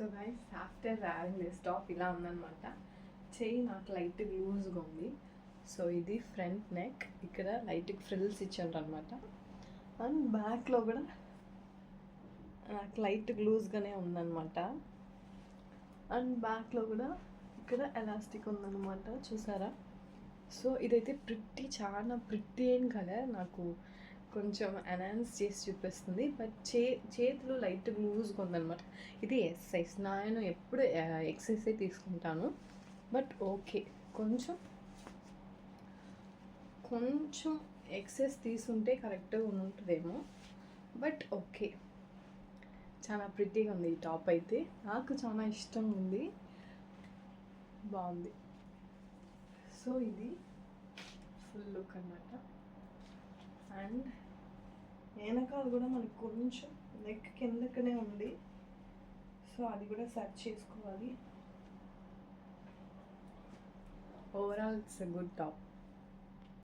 So guys after wearing this top ఇలా ఉందన్నమాట. చెయ్యి నాకు లైట్ లూజ్గా ఉంది. సో ఇది ఫ్రంట్ నెక్, ఇక్కడ లైట్ ఫ్రిల్స్ ఇచ్చారు అనమాట. అండ్ బ్యాక్లో కూడా నాకు లైట్ లూజ్గానే ఉందన్నమాట. అండ్ బ్యాక్లో కూడా ఇక్కడ ఎలాస్టిక్ ఉందన్నమాట, చూసారా. సో ఇదైతే చాలా ప్రిట్టి అయిన కలర్, నాకు కొంచెం ఎన్హాన్స్ చేసి చూపిస్తుంది. బట్ చేతులు లైట్ లూజ్గా ఉందన్నమాట. ఇది ఎస్ సైజ్, నేను ఎప్పుడు ఎక్సైజే తీసుకుంటాను. బట్ ఓకే, కొంచెం ఎక్సైజ్ తీసుంటే కరెక్ట్గా ఉంటుందేమో. బట్ ఓకే, చాలా ప్రిట్టిగా ఉంది ఈ టాప్ అయితే. నాకు చాలా ఇష్టం ఉంది, బాగుంది. సో ఇది ఫుల్ లుక్ అన్నమాట. అండ్ వెనకాల కూడా మనకు కొంచెం నెక్ కిందకనే ఉంది. సో అది కూడా సెట్ చేసుకోవాలి. Overall it's a good top.